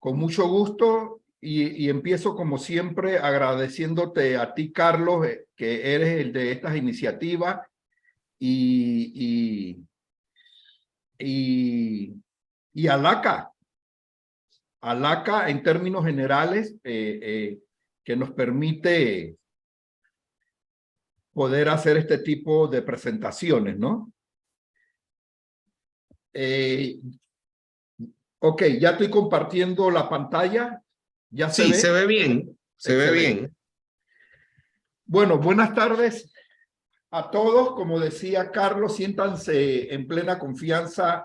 Con mucho gusto y empiezo como siempre agradeciéndote a ti, Carlos, que eres el de estas iniciativas y, y, y a LACA en términos generales que nos permite poder hacer este tipo de presentaciones, ¿no? Ok, ya estoy compartiendo la pantalla. ¿Ya se Sí, ve? se ve bien, se ve Excelente. bien. Bueno, buenas tardes a todos. Como decía Carlos, siéntanse en plena confianza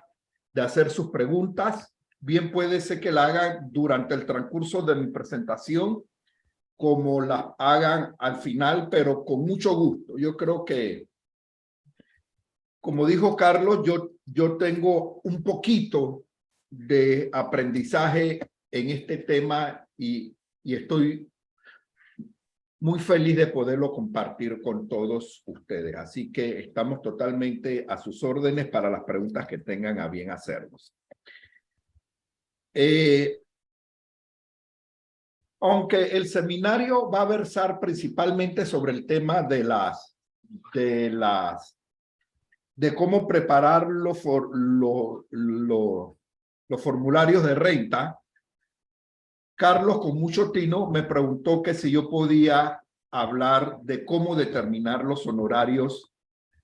de hacer sus preguntas. Bien puede ser que la hagan durante el transcurso de mi presentación, como la hagan al final, pero con mucho gusto. Yo creo que, como dijo Carlos, yo tengo un poquito de aprendizaje en este tema y estoy muy feliz de poderlo compartir con todos ustedes. Así que estamos totalmente a sus órdenes para las preguntas que tengan a bien hacernos. Aunque el seminario va a versar principalmente sobre el tema de cómo preparar los formularios de renta, Carlos, con mucho tino, me preguntó que si yo podía hablar de cómo determinar los honorarios,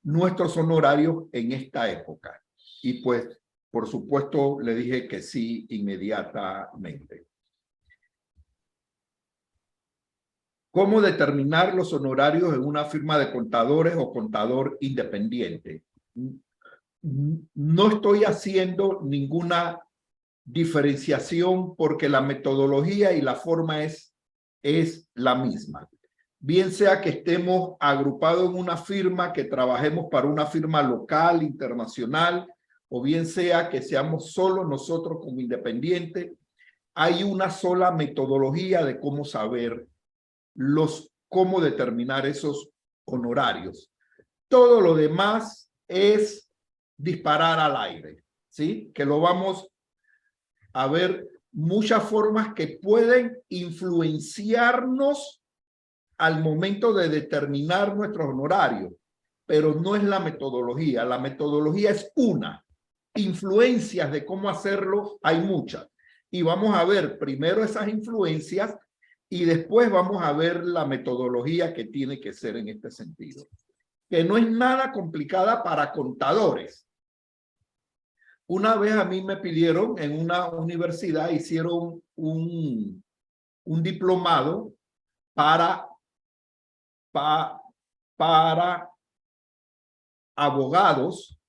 nuestros honorarios en esta época. Y pues, por supuesto, le dije que sí inmediatamente. ¿Cómo determinar los honorarios en una firma de contadores o contador independiente? No estoy haciendo ninguna diferenciación porque la metodología y la forma es la misma. Bien sea que estemos agrupados en una firma, que trabajemos para una firma local, internacional, o bien sea que seamos solo nosotros como independientes, hay una sola metodología de cómo saber cómo determinar esos honorarios. Todo lo demás es disparar al aire, ¿sí? Que lo vamos a ver muchas formas que pueden influenciarnos al momento de determinar nuestros honorarios, pero no es la metodología. La metodología es una. Influencias de cómo hacerlo hay muchas. Y vamos a ver primero esas influencias y después vamos a ver la metodología que tiene que ser en este sentido. Que no es nada complicada para contadores. Una vez a mí me pidieron en una universidad, hicieron un diplomado para abogados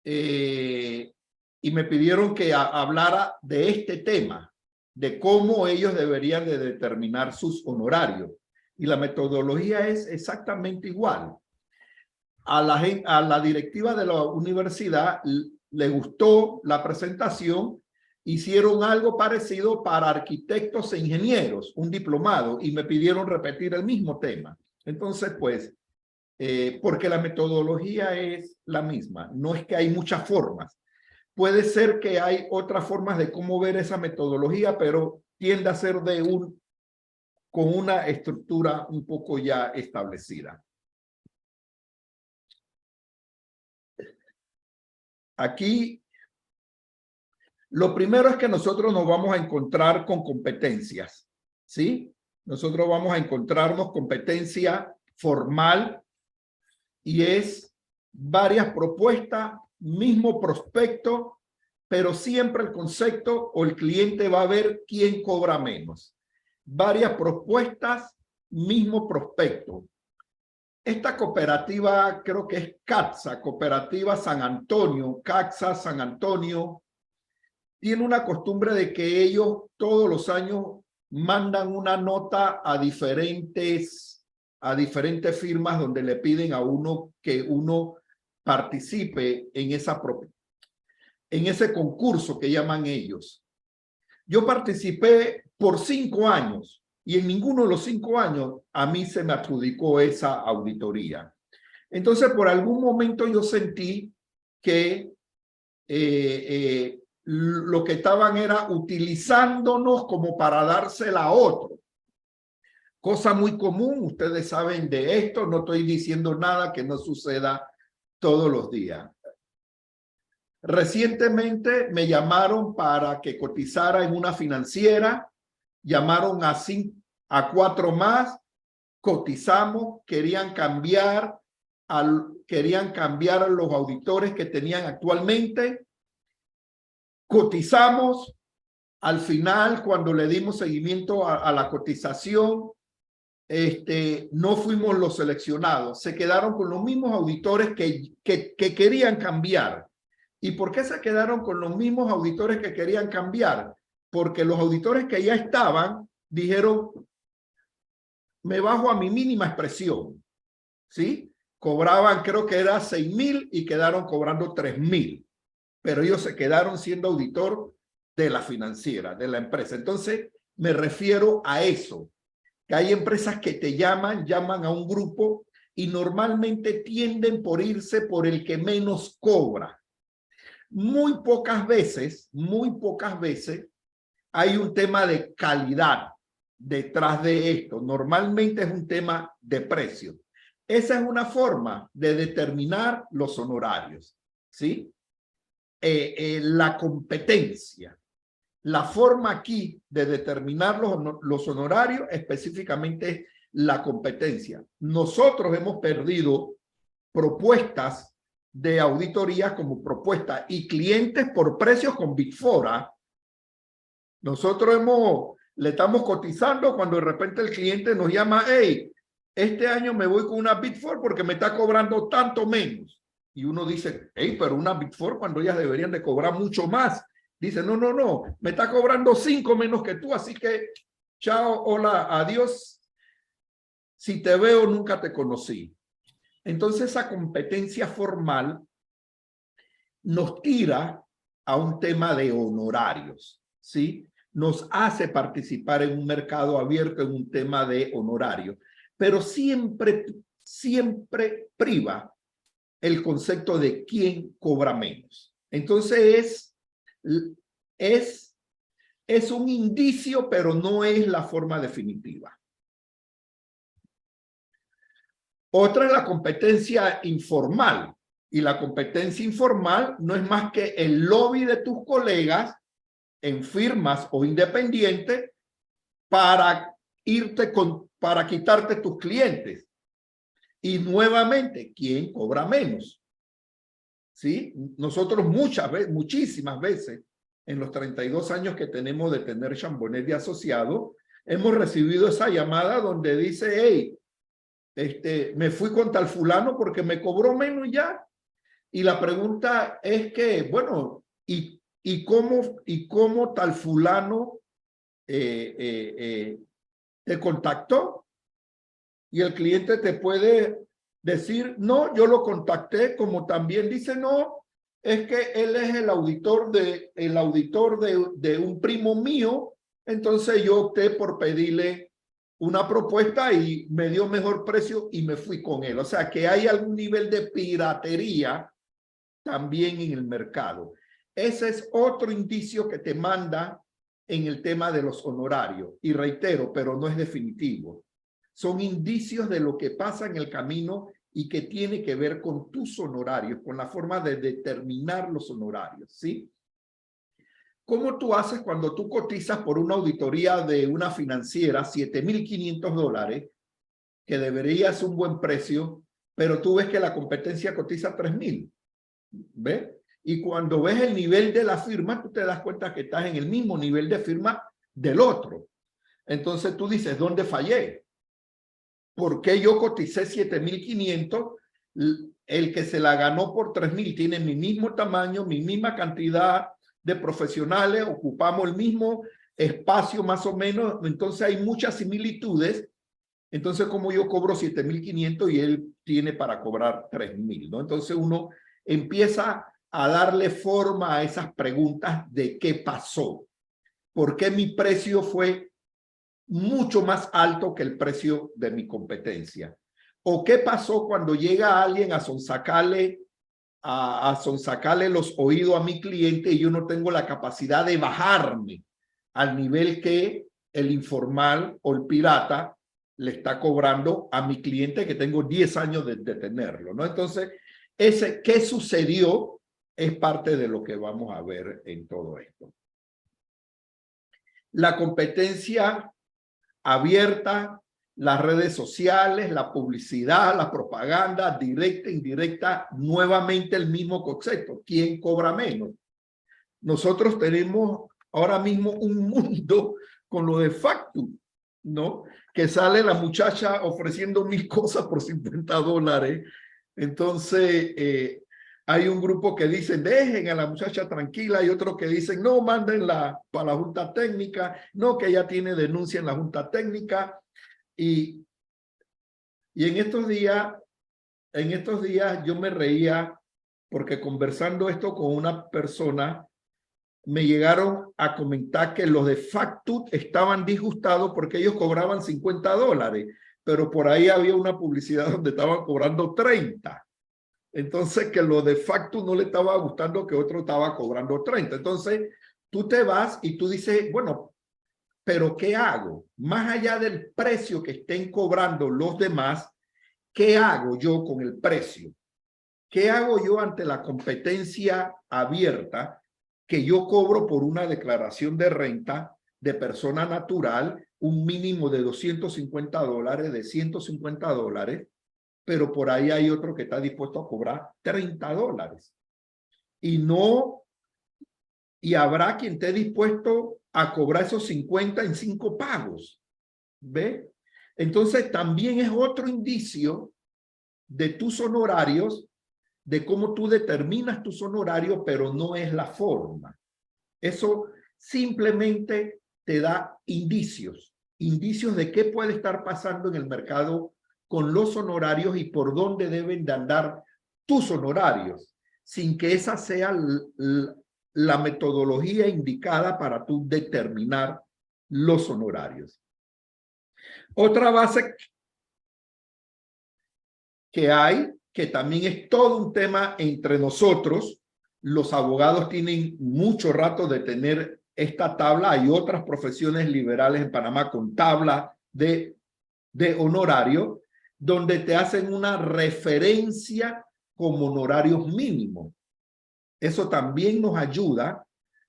y me pidieron que hablara de este tema, de cómo ellos deberían de determinar sus honorarios. Y la metodología es exactamente igual. A la directiva de la universidad le gustó la presentación, hicieron algo parecido para arquitectos e ingenieros, un diplomado, y me pidieron repetir el mismo tema. Entonces, pues, porque la metodología es la misma, no es que hay muchas formas. Puede ser que hay otras formas de cómo ver esa metodología, pero tiende a ser con una estructura un poco ya establecida. Aquí, lo primero es que nosotros nos vamos a encontrar con competencias, ¿sí? Nosotros vamos a encontrarnos competencia formal y es varias propuestas, mismo prospecto, pero siempre el concepto o el cliente va a ver quién cobra menos. Varias propuestas, mismo prospecto. Esta cooperativa creo que es CATSA, Cooperativa San Antonio, CATSA San Antonio, tiene una costumbre de que ellos todos los años mandan una nota a diferentes firmas donde le piden a uno que uno participe en ese concurso que llaman ellos. Yo participé por 5 años y en ninguno de los 5 años a mí se me adjudicó esa auditoría. Entonces, por algún momento yo sentí que lo que estaban era utilizándonos como para dársela a otro. Cosa muy común, ustedes saben de esto, no estoy diciendo nada que no suceda todos los días. Recientemente me llamaron para que cotizara en una financiera, llamaron a 4 más, cotizamos, querían cambiar a los auditores que tenían actualmente, cotizamos, al final cuando le dimos seguimiento a la cotización, no fuimos los seleccionados, se quedaron con los mismos auditores que querían cambiar. ¿Y por qué se quedaron con los mismos auditores que querían cambiar? Porque los auditores que ya estaban dijeron, me bajo a mi mínima expresión, ¿sí? Cobraban, creo que era 6,000 y quedaron cobrando 3,000, pero ellos se quedaron siendo auditor de la financiera, de la empresa. Entonces, me refiero a eso, que hay empresas que te llaman a un grupo y normalmente tienden por irse por el que menos cobra. Muy pocas veces hay un tema de calidad detrás de esto. Normalmente es un tema de precio. Esa es una forma de determinar los honorarios, ¿sí? La competencia. La forma aquí de determinar los honorarios específicamente es la competencia. Nosotros hemos perdido propuestas de auditoría como propuesta y clientes por precios con Big Four. Nosotros le estamos cotizando cuando de repente el cliente nos llama, hey, este año me voy con una Big Four porque me está cobrando tanto menos. Y uno dice, hey, pero una Big Four cuando ellas deberían de cobrar mucho más. Dice, no, me está cobrando 5 menos que tú, así que chao, hola, adiós. Si te veo, nunca te conocí. Entonces esa competencia formal nos tira a un tema de honorarios, ¿sí? Nos hace participar en un mercado abierto en un tema de honorarios, pero siempre priva el concepto de quién cobra menos. Entonces es un indicio, pero no es la forma definitiva. Otra es la competencia informal. Y la competencia informal no es más que el lobby de tus colegas en firmas o independientes para para quitarte tus clientes. Y nuevamente, ¿quién cobra menos? ¿Sí? Nosotros muchísimas veces, en los 32 años que tenemos de tener Chambonnet de asociado, hemos recibido esa llamada donde dice, hey, me fui con tal fulano porque me cobró menos ya. Y la pregunta es que, bueno, ¿y cómo tal fulano te contactó? Y el cliente te puede decir, no, yo lo contacté, como también dice, no, es que él es el auditor de un primo mío, entonces yo opté por pedirle una propuesta y me dio mejor precio y me fui con él. O sea, que hay algún nivel de piratería también en el mercado. Ese es otro indicio que te manda en el tema de los honorarios. Y reitero, pero no es definitivo. Son indicios de lo que pasa en el camino y que tiene que ver con tus honorarios, con la forma de determinar los honorarios, ¿sí? ¿Cómo tú haces cuando tú cotizas por una auditoría de una financiera $7,500, que debería ser un buen precio, pero tú ves que la competencia cotiza 3,000? ¿Ves? Y cuando ves el nivel de la firma, tú te das cuenta que estás en el mismo nivel de firma del otro. Entonces tú dices, ¿dónde fallé? ¿Por qué yo coticé 7,500? El que se la ganó por 3,000 tiene mi mismo tamaño, mi misma cantidad de profesionales, ocupamos el mismo espacio más o menos, entonces hay muchas similitudes. Entonces, como yo cobro 7,500 y él tiene para cobrar 3,000, ¿no? Entonces uno empieza a darle forma a esas preguntas de qué pasó. ¿Por qué mi precio fue mucho más alto que el precio de mi competencia? ¿O qué pasó cuando llega alguien a sonsacarle a sonsacarle los oídos a mi cliente y yo no tengo la capacidad de bajarme al nivel que el informal o el pirata le está cobrando a mi cliente que tengo 10 años de tenerlo, ¿no? Entonces, ¿qué sucedió? Es parte de lo que vamos a ver en todo esto. La competencia abierta, las redes sociales, la publicidad, la propaganda, directa, indirecta, nuevamente el mismo concepto. ¿Quién cobra menos? Nosotros tenemos ahora mismo un mundo con lo de Factu, ¿no? Que sale la muchacha ofreciendo 1000 cosas por $50. Entonces, hay un grupo que dicen, dejen a la muchacha tranquila, y otros que dicen, no, mándenla para la junta técnica, no, que ella tiene denuncia en la junta técnica. Y en estos días yo me reía porque conversando esto con una persona, me llegaron a comentar que los de Factu estaban disgustados porque ellos cobraban $50, pero por ahí había una publicidad donde estaban cobrando 30. Entonces, que lo de Factu no le estaba gustando que otro estaba cobrando 30. Entonces, tú te vas y tú dices, bueno, pero ¿qué hago? Más allá del precio que estén cobrando los demás, ¿qué hago yo con el precio? ¿Qué hago yo ante la competencia abierta que yo cobro por una declaración de renta de persona natural, un mínimo de $250, de $150, pero por ahí hay otro que está dispuesto a cobrar $30? Y habrá quien esté dispuesto a cobrar esos 50 en 5 pagos. ¿Ve? Entonces también es otro indicio de tus honorarios, de cómo tú determinas tus honorarios, pero no es la forma. Eso simplemente te da indicios de qué puede estar pasando en el mercado con los honorarios y por dónde deben de andar tus honorarios, sin que esa sea la metodología indicada para tú determinar los honorarios. Otra base que hay, que también es todo un tema entre nosotros, los abogados tienen mucho rato de tener esta tabla, hay otras profesiones liberales en Panamá con tabla de honorario, donde te hacen una referencia como honorarios mínimos. Eso también nos ayuda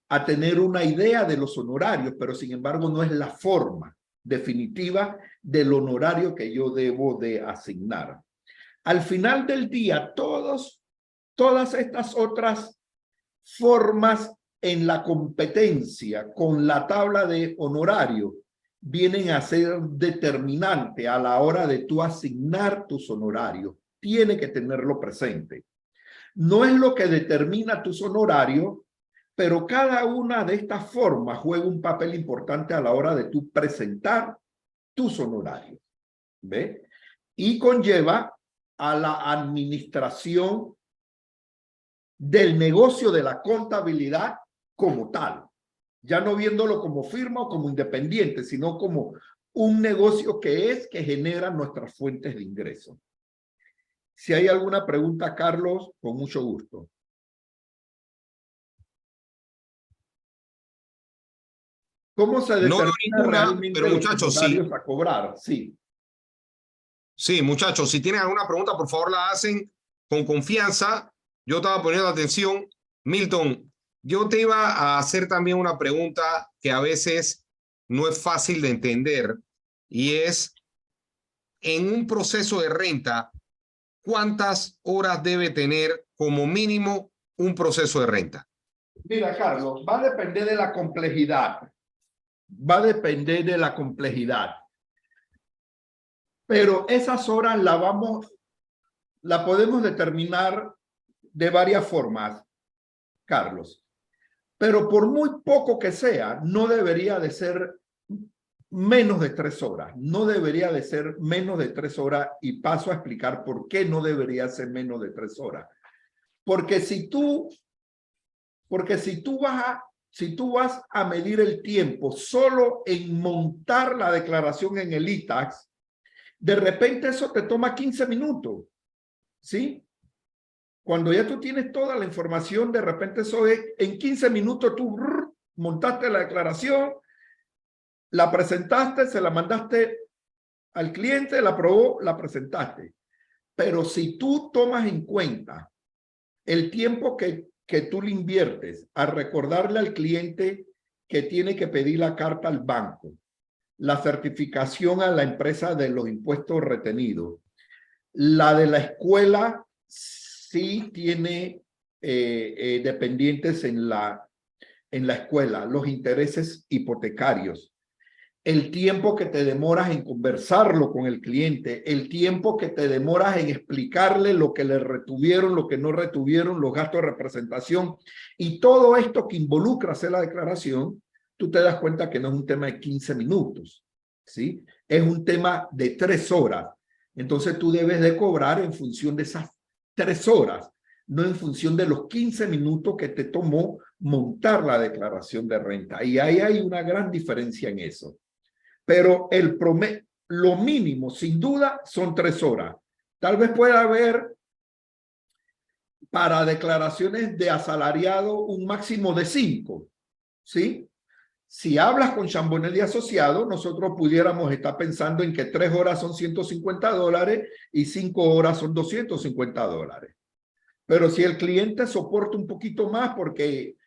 a tener una idea de los honorarios, pero sin embargo no es la forma definitiva del honorario que yo debo de asignar. Al final del día, todas estas otras formas en la competencia con la tabla de honorario vienen a ser determinante a la hora de tú asignar tus honorarios. Tiene que tenerlo presente. No es lo que determina tus honorarios, pero cada una de estas formas juega un papel importante a la hora de tú presentar tus honorarios. ¿Ve? Y conlleva a la administración del negocio de la contabilidad como tal, ya no viéndolo como firma o como independiente, sino como un negocio que genera nuestras fuentes de ingreso. Si hay alguna pregunta, Carlos, con mucho gusto. ¿Cómo se determina realmente pero muchachos, los honorarios a cobrar? Sí. Sí, muchachos, si tienen alguna pregunta, por favor la hacen con confianza. Yo estaba poniendo atención. Milton, yo te iba a hacer también una pregunta que a veces no es fácil de entender y es, en un proceso de renta, ¿cuántas horas debe tener como mínimo un proceso de renta? Mira, Carlos, va a depender de la complejidad. Va a depender de la complejidad. Pero esas horas la podemos determinar de varias formas, Carlos. Pero por muy poco que sea, no debería de ser menos de 3 horas. No debería de ser menos de 3 horas y paso a explicar por qué no debería ser menos de 3 horas. Porque si tú vas a medir el tiempo solo en montar la declaración en el iTax, de repente eso te toma 15 minutos, ¿sí? Cuando ya tú tienes toda la información, de repente eso es, en 15 minutos tú montaste la declaración, la presentaste, se la mandaste al cliente, la aprobó, la presentaste. Pero si tú tomas en cuenta el tiempo que tú le inviertes a recordarle al cliente que tiene que pedir la carta al banco, la certificación a la empresa de los impuestos retenidos, la de la escuela sí tiene dependientes en la escuela, los intereses hipotecarios, el tiempo que te demoras en conversarlo con el cliente, el tiempo que te demoras en explicarle lo que le retuvieron, lo que no retuvieron, los gastos de representación y todo esto que involucra hacer la declaración, tú te das cuenta que no es un tema de 15 minutos, ¿sí? Es un tema de 3 horas. Entonces tú debes de cobrar en función de esas 3 horas, no en función de los 15 minutos que te tomó montar la declaración de renta. Y ahí hay una gran diferencia en eso. Pero el promedio, lo mínimo, sin duda, son 3 horas. Tal vez pueda haber para declaraciones de asalariado un máximo de 5, ¿sí? Si hablas con Chambonnet y Asociado, nosotros pudiéramos estar pensando en que 3 horas son $150 y 5 horas son $250. Pero si el cliente soporta un poquito más porque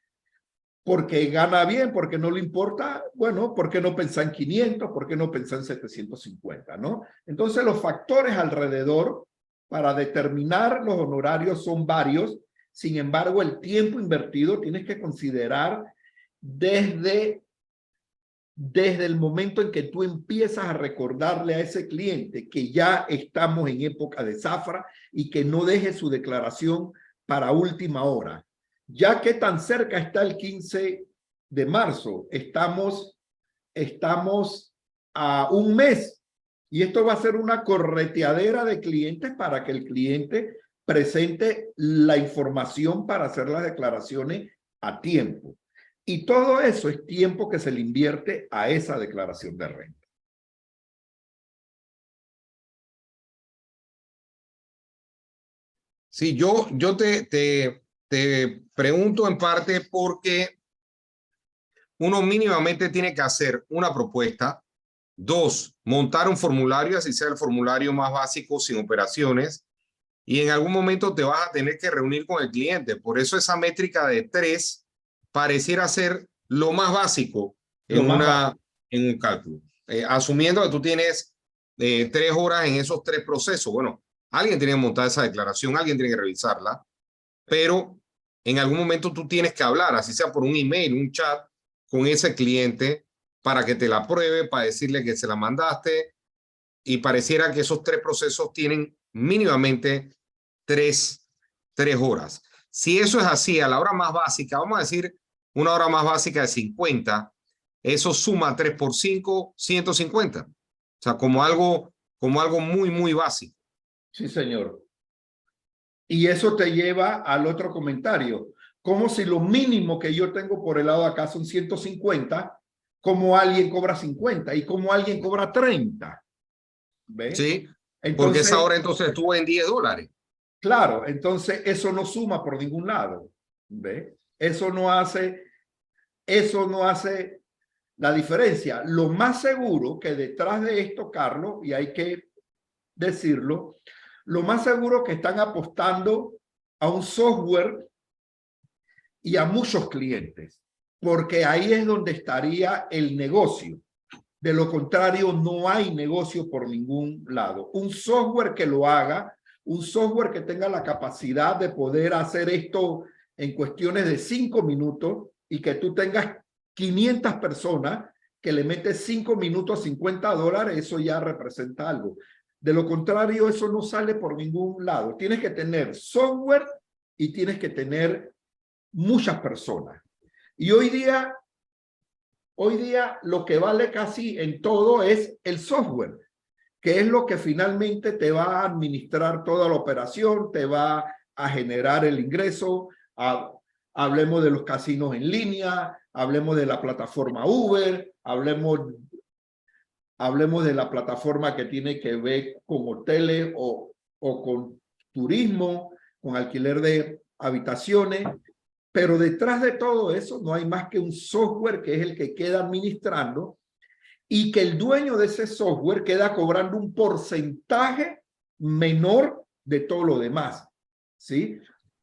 gana bien, porque no le importa, bueno, ¿por qué no pensar en 500? ¿Por qué no pensar en 750? ¿No? Entonces los factores alrededor para determinar los honorarios son varios. Sin embargo, el tiempo invertido tienes que considerar desde el momento en que tú empiezas a recordarle a ese cliente que ya estamos en época de zafra y que no deje su declaración para última hora. Ya que tan cerca está el 15 de marzo, estamos a un mes y esto va a ser una correteadera de clientes para que el cliente presente la información para hacer las declaraciones a tiempo. Y todo eso es tiempo que se le invierte a esa declaración de renta. Sí, yo te pregunto en parte porque uno mínimamente tiene que hacer una propuesta. 2, montar un formulario, así sea el formulario más básico, sin operaciones. Y en algún momento te vas a tener que reunir con el cliente. Por eso esa métrica de 3 pareciera ser lo más básico en un cálculo. Asumiendo que tú tienes 3 horas en esos 3 procesos. Bueno, alguien tiene que montar esa declaración, alguien tiene que revisarla, pero en algún momento tú tienes que hablar, así sea por un email, un chat, con ese cliente para que te la apruebe, para decirle que se la mandaste, y pareciera que esos 3 procesos tienen mínimamente 3 horas. Si eso es así, a la hora más básica, vamos a decir una hora más básica de 50, eso suma 3 por 5, 150. O sea, como algo muy, muy básico. Sí, señor. Y eso te lleva al otro comentario. Como si lo mínimo que yo tengo por el lado de acá son 150, como alguien cobra 50 y como alguien cobra 30. ¿Ve? Sí, entonces, porque esa hora entonces estuvo en $10. Claro, entonces eso no suma por ningún lado. ¿Ve? Eso no hace la diferencia. Lo más seguro que detrás de esto, Carlos, y hay que decirlo, lo más seguro que están apostando a un software y a muchos clientes, porque ahí es donde estaría el negocio. De lo contrario, no hay negocio por ningún lado. Un software que lo haga, un software que tenga la capacidad de poder hacer esto en cuestiones de 5 minutos y que tú tengas 500 personas que le metes 5 minutos a $50, eso ya representa algo. De lo contrario, eso no sale por ningún lado. Tienes que tener software y tienes que tener muchas personas. Y hoy día lo que vale casi en todo es el software, que es lo que finalmente te va a administrar toda la operación, te va a generar el ingreso. Hablemos de los casinos en línea, hablemos de la plataforma Uber, hablemos de la plataforma que tiene que ver con hoteles o con turismo, con alquiler de habitaciones, pero detrás de todo eso no hay más que un software que es el que queda administrando y que el dueño de ese software queda cobrando un porcentaje menor de todo lo demás, ¿sí?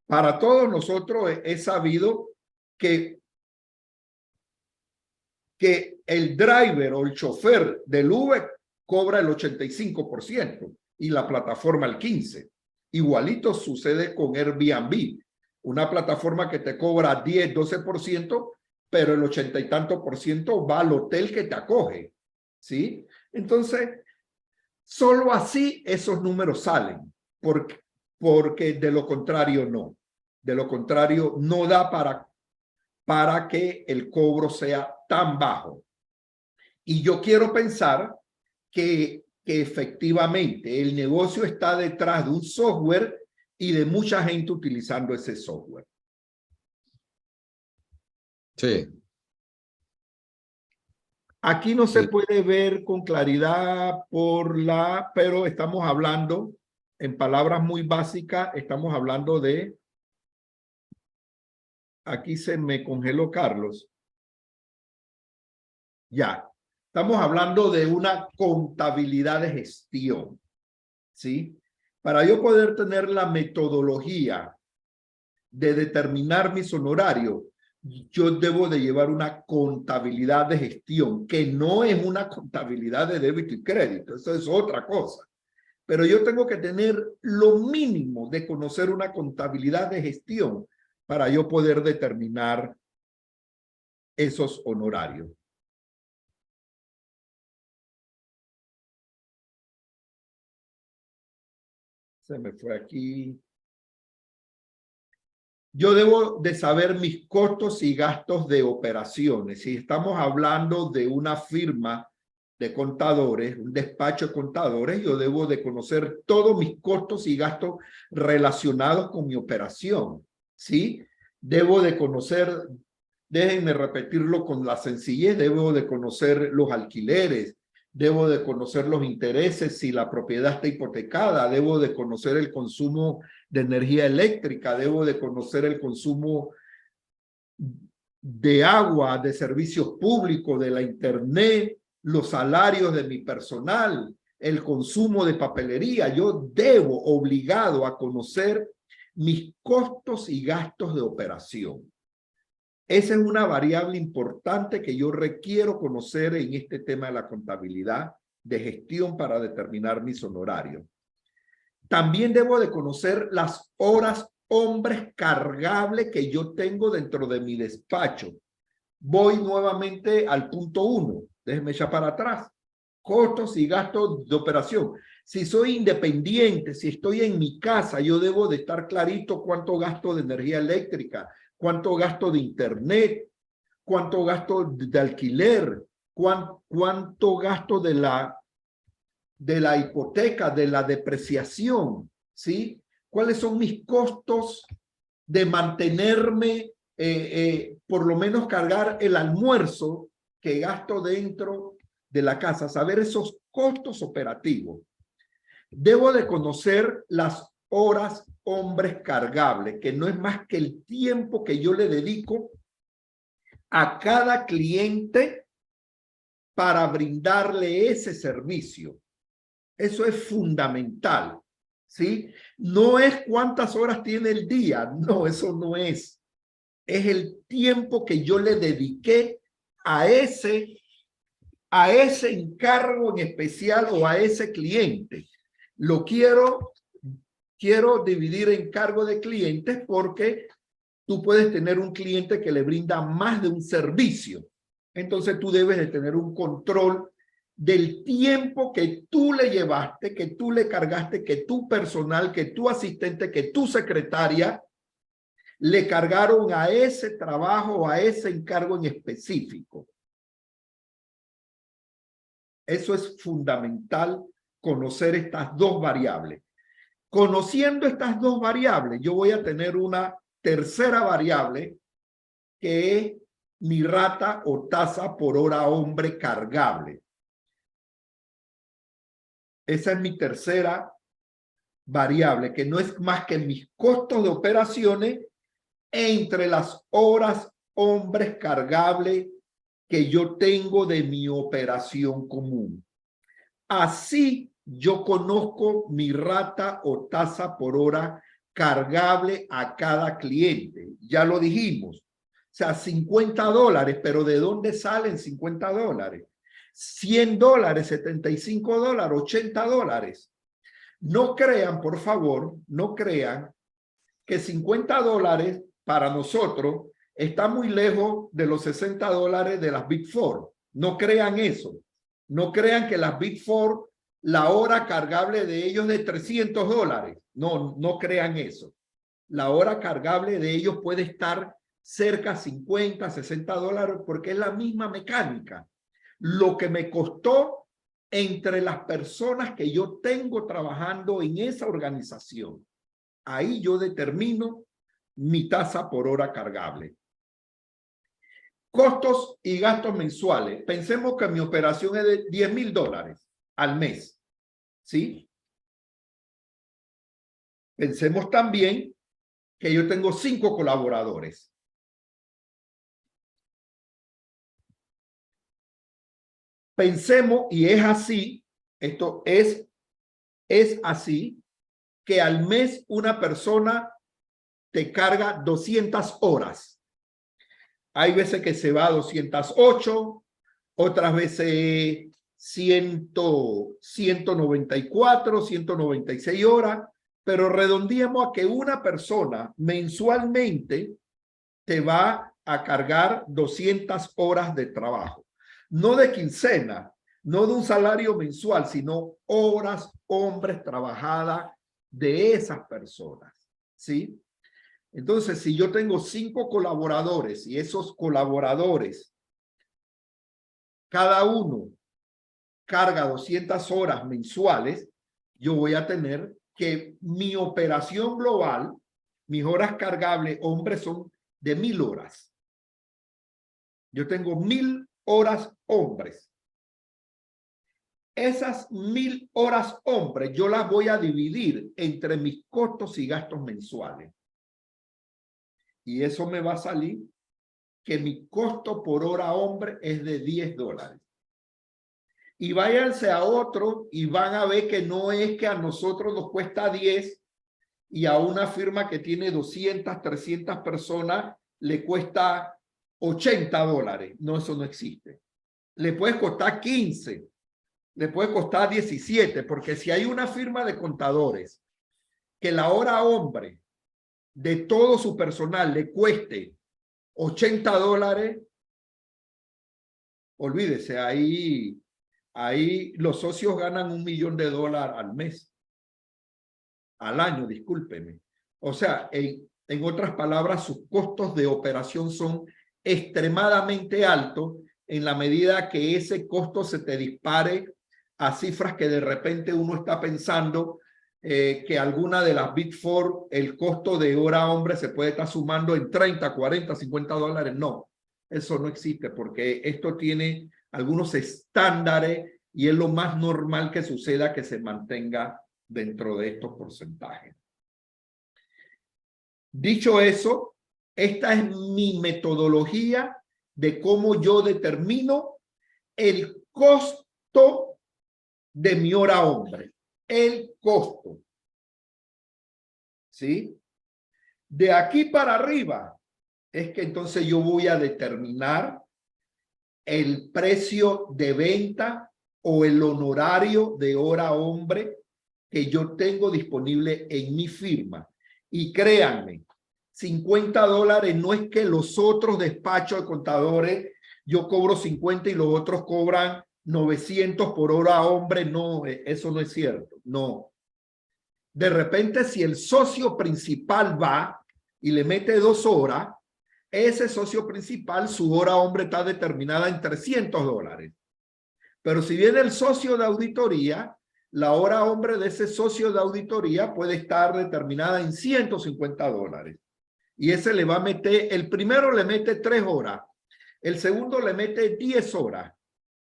Para todos nosotros es sabido que el driver o el chofer del Uber cobra el 85% y la plataforma el 15%. Igualito sucede con Airbnb, una plataforma que te cobra 10, 12%, pero el 80 y tanto por ciento va al hotel que te acoge, ¿sí? Entonces, solo así esos números salen, porque de lo contrario no. De lo contrario no da para que el cobro sea tan bajo. Y yo quiero pensar que efectivamente el negocio está detrás de un software y de mucha gente utilizando ese software. Sí. Aquí no se puede ver con claridad pero estamos hablando, en palabras muy básicas, estamos hablando de, aquí se me congeló Carlos. Ya, estamos hablando de una contabilidad de gestión, ¿sí? Para yo poder tener la metodología de determinar mis honorarios, yo debo de llevar una contabilidad de gestión, que no es una contabilidad de débito y crédito, eso es otra cosa. Pero yo tengo que tener lo mínimo de conocer una contabilidad de gestión para yo poder determinar esos honorarios. Se me fue aquí. Yo debo de saber mis costos y gastos de operaciones. Si estamos hablando de una firma de contadores, un despacho de contadores, yo debo de conocer todos mis costos y gastos relacionados con mi operación, ¿sí? Debo de conocer, déjenme repetirlo con la sencillez, debo de conocer los alquileres, debo de conocer los intereses si la propiedad está hipotecada, debo de conocer el consumo de energía eléctrica, debo de conocer el consumo de agua, de servicios públicos, de la internet, los salarios de mi personal, el consumo de papelería. Yo debo, obligado a conocer mis costos y gastos de operación. Esa es una variable importante que yo requiero conocer en este tema de la contabilidad de gestión para determinar mis honorarios. También debo de conocer las horas hombres cargables que yo tengo dentro de mi despacho. Voy nuevamente al punto 1. Déjenme echar para atrás. Costos y gastos de operación. Si soy independiente, si estoy en mi casa, yo debo de estar clarito cuánto gasto de energía eléctrica, cuánto gasto de internet, cuánto gasto de alquiler, cuánto gasto de la hipoteca, de la depreciación, ¿sí? ¿Cuáles son mis costos de mantenerme, por lo menos cargar el almuerzo que gasto dentro de la casa? Saber esos costos operativos. Debo de conocer las horas hombres cargables, que no es más que el tiempo que yo le dedico a cada cliente para brindarle ese servicio. Eso es fundamental, ¿sí? No es cuántas horas tiene el día, no, eso no es. Es el tiempo que yo le dediqué a ese encargo en especial o a ese cliente. Lo quiero dividir en cargo de clientes porque tú puedes tener un cliente que le brinda más de un servicio. Entonces tú debes de tener un control del tiempo que tú le llevaste, que tú le cargaste, que tu personal, que tu asistente, que tu secretaria le cargaron a ese trabajo, a ese encargo en específico. Eso es fundamental, conocer estas dos variables. Conociendo estas dos variables, yo voy a tener una tercera variable que es mi rata o tasa por hora hombre cargable. Esa es mi tercera variable, que no es más que mis costos de operaciones entre las horas hombres cargables que yo tengo de mi operación común. Así yo conozco mi rata o tasa por hora cargable a cada cliente. Ya lo dijimos. O sea, $50, pero ¿de dónde salen $50? $100, $75, $80. No crean, por favor, no crean que $50 para nosotros está muy lejos de los $60 de las Big Four. No crean eso. No crean que las Big Four, la hora cargable de ellos es de $300. No, no crean eso. La hora cargable de ellos puede estar cerca de $50, $60 porque es la misma mecánica. Lo que me costó entre las personas que yo tengo trabajando en esa organización. Ahí yo determino mi tasa por hora cargable. Costos y gastos mensuales. Pensemos que mi operación es de $10,000 al mes. ¿Sí? Pensemos también que yo tengo 5 colaboradores. Pensemos, y es así, esto es así, que al mes una persona te carga 200 horas. Hay veces que se va a 208, otras veces 194, 196 horas, pero redondeemos a que una persona mensualmente te va a cargar 200 horas de trabajo. No de quincena, no de un salario mensual, sino horas, hombres trabajadas de esas personas, ¿sí? Entonces, si yo tengo 5 colaboradores y esos colaboradores, cada uno carga 200 horas mensuales, yo voy a tener que mi operación global, mis horas cargables, hombres, son de 1,000 horas. Yo tengo 1,000 horas hombres. Esas 1,000 horas hombres yo las voy a dividir entre mis costos y gastos mensuales. Y eso me va a salir que mi costo por hora hombre es de $10. Y váyanse a otro y van a ver que no es que a nosotros nos cuesta 10 y a una firma que tiene 200, 300 personas le cuesta $80. No, eso no existe. Le puede costar 15, le puede costar 17, porque si hay una firma de contadores que la hora hombre de todo su personal le cueste $80, olvídese, ahí los socios ganan $1 millón al mes, al año, discúlpeme. O sea, en otras palabras, sus costos de operación son extremadamente altos en la medida que ese costo se te dispare a cifras que de repente uno está pensando que alguna de las Big Four, el costo de hora hombre se puede estar sumando en 30, 40, $50. No, eso no existe porque esto tiene algunos estándares y es lo más normal que suceda que se mantenga dentro de estos porcentajes. Dicho eso, esta es mi metodología de cómo yo determino el costo de mi hora hombre. El costo. ¿Sí? De aquí para arriba es que entonces yo voy a determinar el precio de venta o el honorario de hora hombre que yo tengo disponible en mi firma. Y créanme, $50 no es que los otros despachos de contadores yo cobro 50 y los otros cobran 900 por hora hombre. No, eso no es cierto. No. De repente, si el socio principal va y le mete 2 horas, ese socio principal, su hora hombre está determinada en $300. Pero si viene el socio de auditoría, la hora hombre de ese socio de auditoría puede estar determinada en $150. Y ese le va a meter, el primero le mete 3 horas, el segundo le mete 10 horas.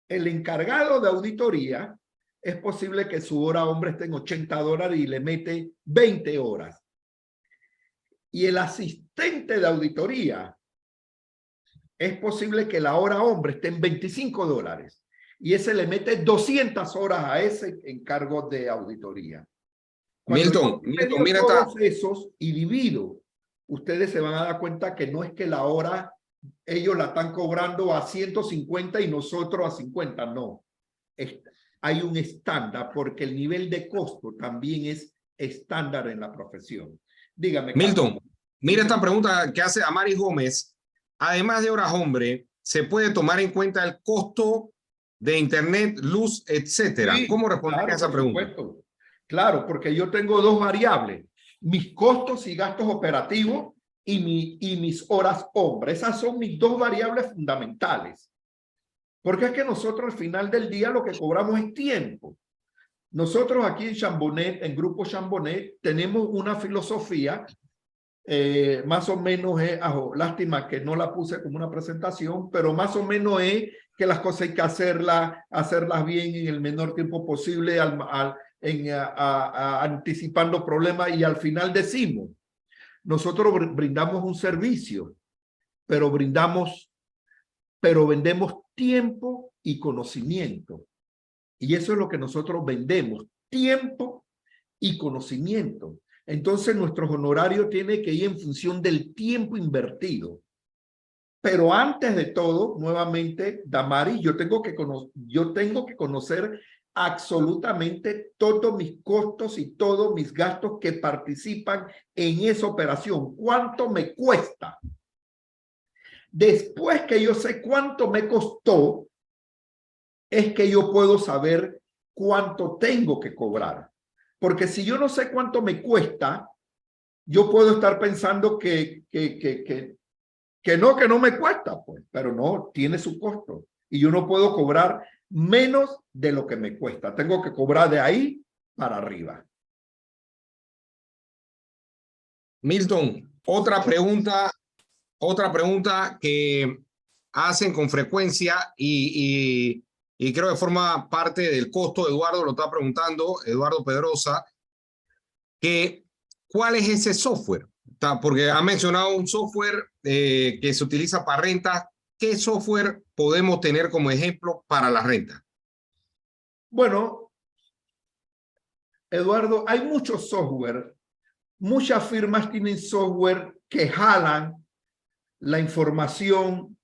El encargado de auditoría es posible que su hora hombre esté en $80 y le mete 20 horas. Y el asistente de auditoría, es posible que la hora hombre esté en $25 y ese le mete 200 horas a ese encargo de auditoría. Milton, mira todos esos y divido, ustedes se van a dar cuenta que no es que la hora ellos la están cobrando a 150 y nosotros a 50, no. Hay un estándar porque el nivel de costo también es estándar en la profesión. Dígame, Milton, Carlos. mira esta pregunta que hace Amari Gómez. Además de horas hombre, ¿se puede tomar en cuenta el costo de internet, luz, etcétera? Sí, ¿Cómo responder claro, a esa por pregunta? supuesto. Claro, porque yo tengo dos variables, mis costos y gastos operativos y mis horas hombre. Esas son mis dos variables fundamentales. Porque es que nosotros al final del día lo que cobramos es tiempo. Nosotros aquí en Chambonet, en Grupo Chambonet, tenemos una filosofía, más o menos es, lástima que no la puse como una presentación, pero más o menos es que las cosas hay que hacerlas bien en el menor tiempo posible, anticipando problemas, y al final decimos, nosotros brindamos un servicio, pero vendemos tiempo y conocimiento. Y eso es lo que nosotros vendemos, tiempo y conocimiento. Entonces, nuestro honorario tiene que ir en función del tiempo invertido. Pero antes de todo, nuevamente, Damari, yo tengo que conocer absolutamente todos mis costos y todos mis gastos que participan en esa operación. ¿Cuánto me cuesta? Después que yo sé cuánto me costó, es que yo puedo saber cuánto tengo que cobrar. Porque si yo no sé cuánto me cuesta, yo puedo estar pensando que no me cuesta, pues, pero no, tiene su costo. Y yo no puedo cobrar menos de lo que me cuesta. Tengo que cobrar de ahí para arriba. Milton, otra pregunta que hacen con frecuencia y creo que forma parte del costo. Eduardo lo está preguntando, Eduardo Pedrosa, que ¿cuál es ese software? Porque ha mencionado un software que se utiliza para rentas. ¿Qué software podemos tener como ejemplo para la renta? Bueno, Eduardo, hay muchos software. Muchas firmas tienen software que jalan la información.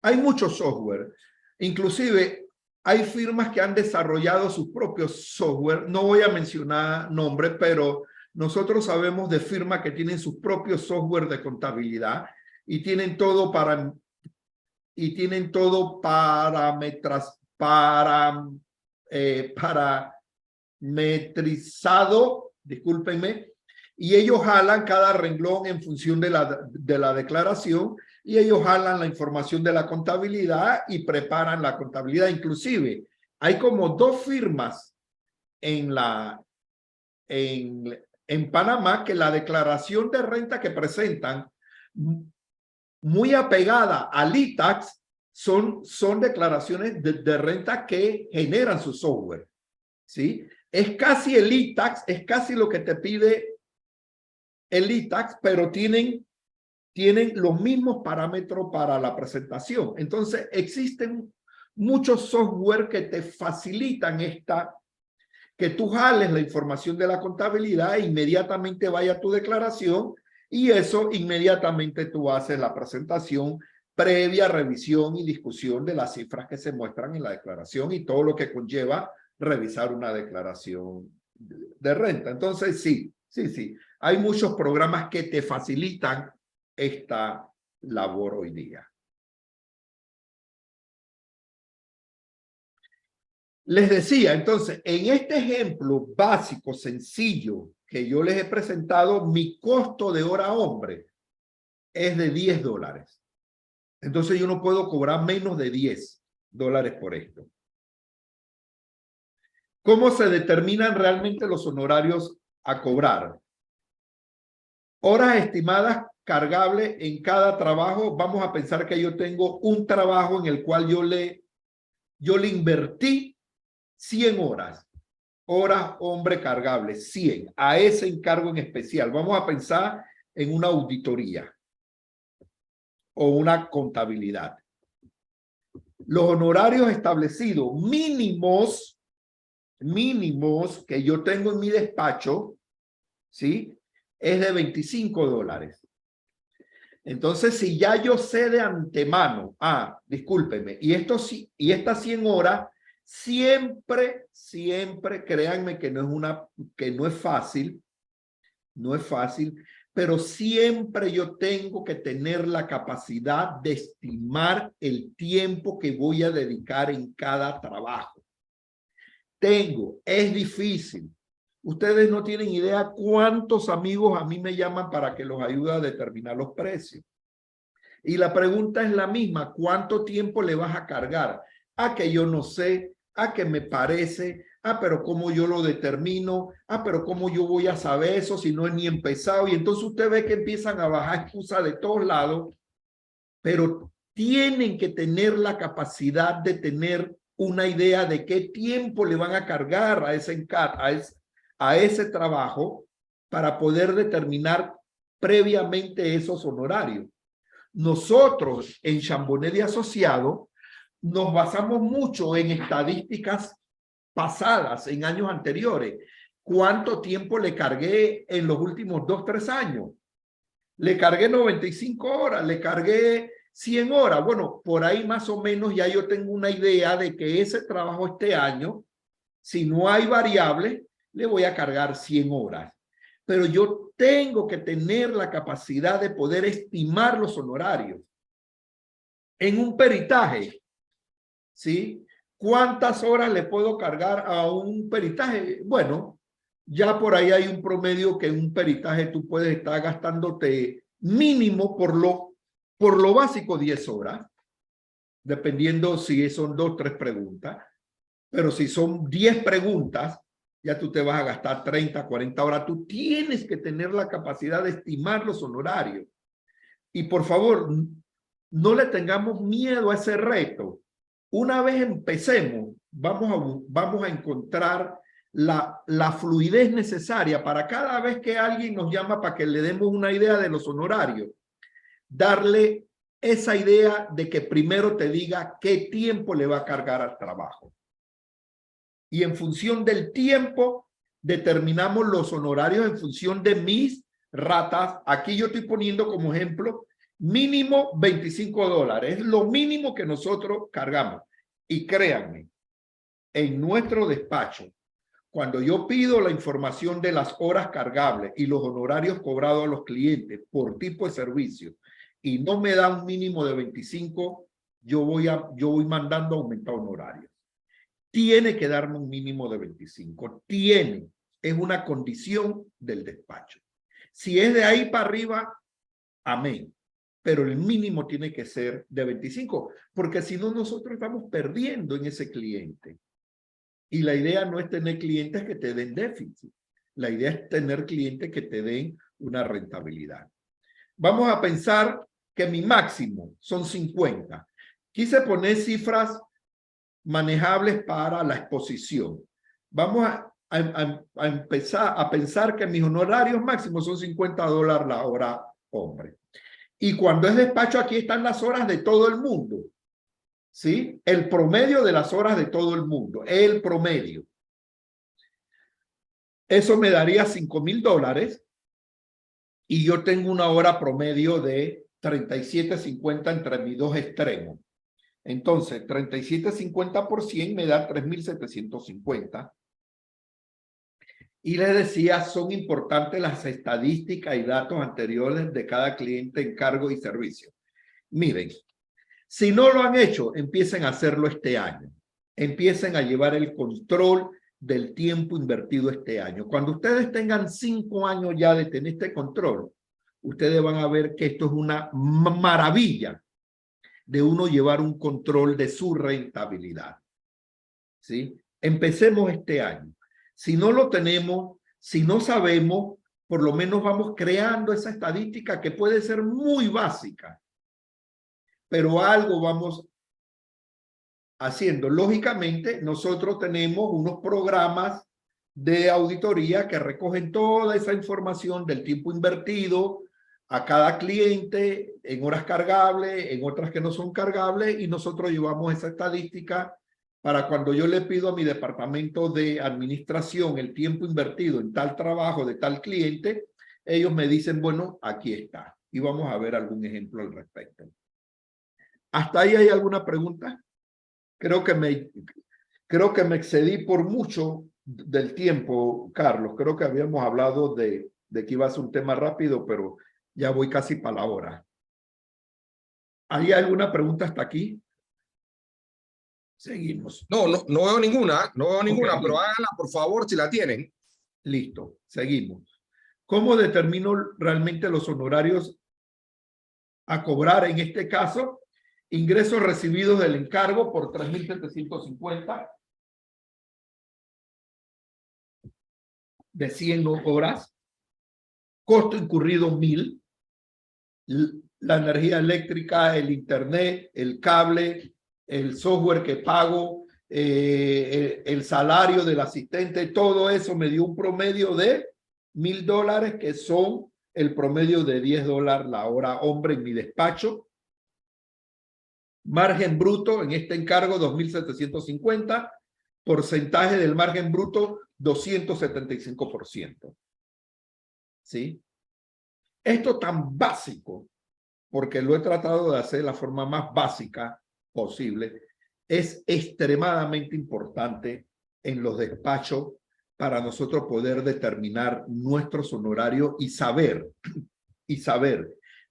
Hay muchos software. Inclusive hay firmas que han desarrollado sus propios software. No voy a mencionar nombres, pero nosotros sabemos de firmas que tienen sus propios software de contabilidad y tienen todo parametrizado, discúlpenme, y ellos jalan cada renglón en función de la declaración, y ellos jalan la información de la contabilidad y preparan la contabilidad. Inclusive hay como dos firmas en Panamá que la declaración de renta que presentan, muy apegada al ITAX, son declaraciones de renta que generan su software, ¿sí? Es casi el ITAX, es casi lo que te pide el ITAX, pero tienen los mismos parámetros para la presentación. Entonces, existen muchos software que te facilitan que tú jales la información de la contabilidad e inmediatamente vaya a tu declaración, y eso inmediatamente tú haces la presentación previa revisión y discusión de las cifras que se muestran en la declaración y todo lo que conlleva revisar una declaración de renta. Entonces, sí. Hay muchos programas que te facilitan esta labor hoy día. Les decía, entonces, en este ejemplo básico, sencillo, que yo les he presentado, mi costo de hora hombre es de $10. Entonces, yo no puedo cobrar menos de $10 por esto. ¿Cómo se determinan realmente los honorarios a cobrar? Horas estimadas cargables en cada trabajo. Vamos a pensar que yo tengo un trabajo en el cual yo le invertí 100 horas. Horas hombre cargable, 100. A ese encargo en especial. Vamos a pensar en una auditoría o una contabilidad. Los honorarios establecidos mínimos que yo tengo en mi despacho, ¿sí? Es de $25. Entonces, si ya yo sé de antemano, discúlpeme, y estas 100 horas, siempre, créanme que no es fácil, pero siempre yo tengo que tener la capacidad de estimar el tiempo que voy a dedicar en cada trabajo. Es difícil. Ustedes no tienen idea cuántos amigos a mí me llaman para que los ayude a determinar los precios. Y la pregunta es la misma, ¿cuánto tiempo le vas a cargar? Que yo no sé, que me parece, pero ¿cómo yo lo determino? Pero ¿cómo yo voy a saber eso si no he ni empezado? Y entonces usted ve que empiezan a bajar excusas de todos lados, pero tienen que tener la capacidad de tener una idea de qué tiempo le van a cargar a ese trabajo para poder determinar previamente esos honorarios. Nosotros en Chambonet de Asociado nos basamos mucho en estadísticas pasadas, en años anteriores. ¿Cuánto tiempo le cargué en los últimos 2, 3 años? Le cargué 95 horas, le cargué 100 horas. Bueno, por ahí más o menos ya yo tengo una idea de que ese trabajo este año, si no hay variables, le voy a cargar 100 horas. Pero yo tengo que tener la capacidad de poder estimar los honorarios. En un peritaje, ¿sí? ¿Cuántas horas le puedo cargar a un peritaje? Bueno, ya por ahí hay un promedio que en un peritaje tú puedes estar gastándote mínimo por lo básico 10 horas, dependiendo si son 2, 3 preguntas. Pero si son 10 preguntas, ya tú te vas a gastar 30, 40 horas. Tú tienes que tener la capacidad de estimar los honorarios. Y por favor, no le tengamos miedo a ese reto. Una vez empecemos, vamos a encontrar la fluidez necesaria para cada vez que alguien nos llama para que le demos una idea de los honorarios, darle esa idea de que primero te diga qué tiempo le va a cargar al trabajo. Y en función del tiempo, determinamos los honorarios en función de mis ratas. Aquí yo estoy poniendo como ejemplo, mínimo $25. Es lo mínimo que nosotros cargamos. Y créanme, en nuestro despacho, cuando yo pido la información de las horas cargables y los honorarios cobrados a los clientes por tipo de servicio y no me da un mínimo de 25, yo voy mandando aumentar honorarios. Tiene que darme un mínimo de 25. Es una condición del despacho. Si es de ahí para arriba, amén. Pero el mínimo tiene que ser de 25, porque si no nosotros estamos perdiendo en ese cliente. Y la idea no es tener clientes que te den déficit. La idea es tener clientes que te den una rentabilidad. Vamos a pensar que mi máximo son 50. Quise poner cifras manejables para la exposición. Vamos a empezar a pensar que mis honorarios máximos son $50 la hora hombre. Y cuando es despacho, aquí están las horas de todo el mundo. ¿Sí? El promedio de las horas de todo el mundo. El promedio. Eso me daría $5,000 y yo tengo una hora promedio de 37.50 entre mis dos extremos. Entonces, 37.50 por 100 me da 3.750. Y les decía, son importantes las estadísticas y datos anteriores de cada cliente en cargo y servicio. Miren, si no lo han hecho, empiecen a hacerlo este año. Empiecen a llevar el control del tiempo invertido este año. Cuando ustedes tengan 5 años ya de tener este control, ustedes van a ver que esto es una maravilla de uno llevar un control de su rentabilidad. ¿Sí? Empecemos este año. Si no lo tenemos, si no sabemos, por lo menos vamos creando esa estadística que puede ser muy básica, pero algo vamos haciendo. Lógicamente, nosotros tenemos unos programas de auditoría que recogen toda esa información del tiempo invertido a cada cliente en horas cargables, en otras que no son cargables, y nosotros llevamos esa estadística para cuando yo le pido a mi departamento de administración el tiempo invertido en tal trabajo de tal cliente, ellos me dicen, bueno, aquí está. Y vamos a ver algún ejemplo al respecto. ¿Hasta ahí hay alguna pregunta? Creo que me excedí por mucho del tiempo, Carlos. Creo que habíamos hablado de que iba a ser un tema rápido, pero ya voy casi para la hora. ¿Hay alguna pregunta hasta aquí? Seguimos. No veo ninguna, Okay. pero háganla por favor si la tienen. Listo, seguimos. ¿Cómo determino realmente los honorarios a cobrar? En este caso, ingresos recibidos del encargo por 3.750 de 100 horas, costo incurrido 1.000, la energía eléctrica, el internet, el cable, el software que pago, el salario del asistente, todo eso me dio un promedio de $1.000, que son el promedio de $10 la hora hombre en mi despacho. Margen bruto en este encargo 2.750, porcentaje del margen bruto 275%. ¿Sí? Esto tan básico, porque lo he tratado de hacer de la forma más básica posible, es extremadamente importante en los despachos para nosotros poder determinar nuestros honorarios y saber,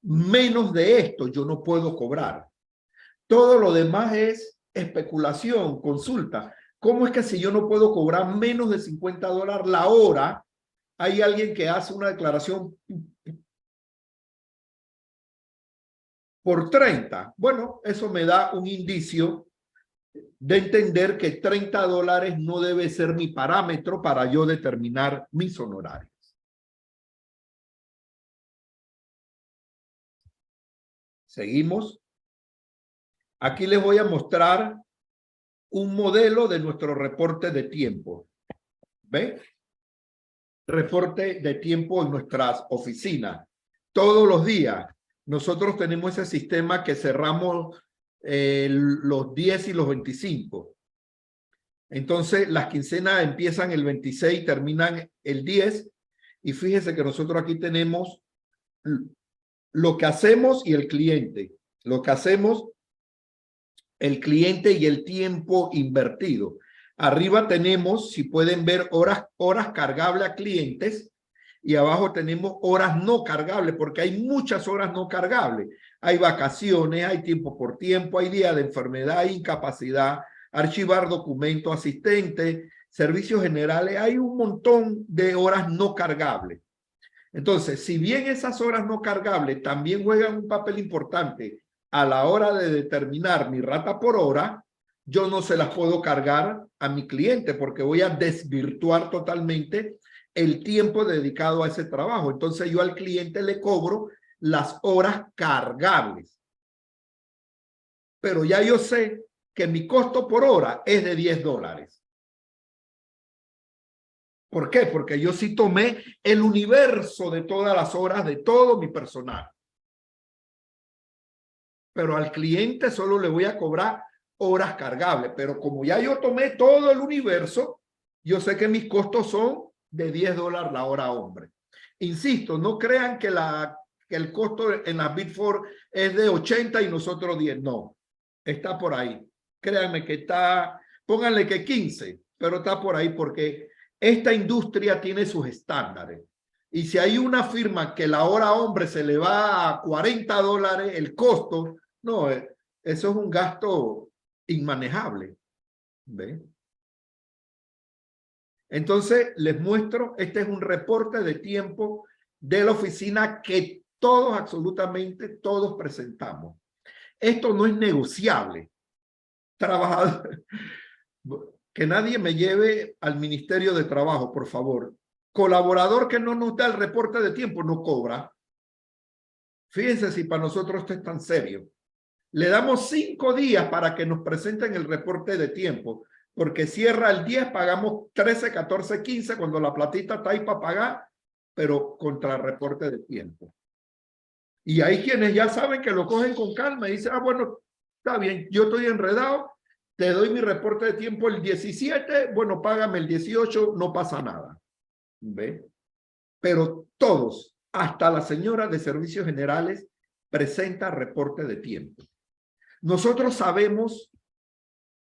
menos de esto yo no puedo cobrar. Todo lo demás es especulación, consulta. ¿Cómo es que si yo no puedo cobrar menos de $50 la hora, hay alguien que hace una declaración por 30? Bueno, eso me da un indicio de entender que $30 no debe ser mi parámetro para yo determinar mis honorarios. Seguimos. Aquí les voy a mostrar un modelo de nuestro reporte de tiempo. ¿Ve? Reporte de tiempo en nuestras oficinas. Todos los días nosotros tenemos ese sistema que cerramos los 10 y los 25. Entonces las quincenas empiezan el 26 y terminan el 10. Y fíjese que nosotros aquí tenemos lo que hacemos y el cliente. Lo que hacemos, el cliente y el tiempo invertido. Arriba tenemos, si pueden ver, horas cargables a clientes, y abajo tenemos horas no cargables, porque hay muchas horas no cargables. Hay vacaciones, hay tiempo por tiempo, hay día de enfermedad, incapacidad, archivar documentos, asistente, servicios generales. Hay un montón de horas no cargables. Entonces, si bien esas horas no cargables también juegan un papel importante a la hora de determinar mi rata por hora, yo no se las puedo cargar a mi cliente porque voy a desvirtuar totalmente el tiempo dedicado a ese trabajo. Entonces yo al cliente le cobro las horas cargables. Pero ya yo sé que mi costo por hora es de $10. ¿Por qué? Porque yo sí tomé el universo de todas las horas de todo mi personal. Pero al cliente solo le voy a cobrar horas cargables. Pero como ya yo tomé todo el universo, yo sé que mis costos son de $10 la hora hombre. Insisto, no crean que el costo en las Big Four es de 80 y nosotros 10. No, está por ahí. Créanme que está, pónganle que 15, pero está por ahí porque esta industria tiene sus estándares. Y si hay una firma que la hora hombre se le va a $40, el costo, no, eso es un gasto inmanejable. ¿Ve? Entonces, les muestro, este es un reporte de tiempo de la oficina que todos, absolutamente todos presentamos. Esto no es negociable. Trabajador, que nadie me lleve al Ministerio de Trabajo, por favor. Colaborador que no nos da el reporte de tiempo no cobra. Fíjense si para nosotros esto es tan serio. Le damos 5 días para que nos presenten el reporte de tiempo, porque cierra el 10, pagamos 13, 14, 15, cuando la platita está ahí para pagar, pero contra el reporte de tiempo. Y hay quienes ya saben que lo cogen con calma y dicen, bueno, está bien, yo estoy enredado, te doy mi reporte de tiempo el 17, bueno, págame el 18, no pasa nada. ¿Ve? Pero todos, hasta la señora de servicios generales, presenta reporte de tiempo. Nosotros sabemos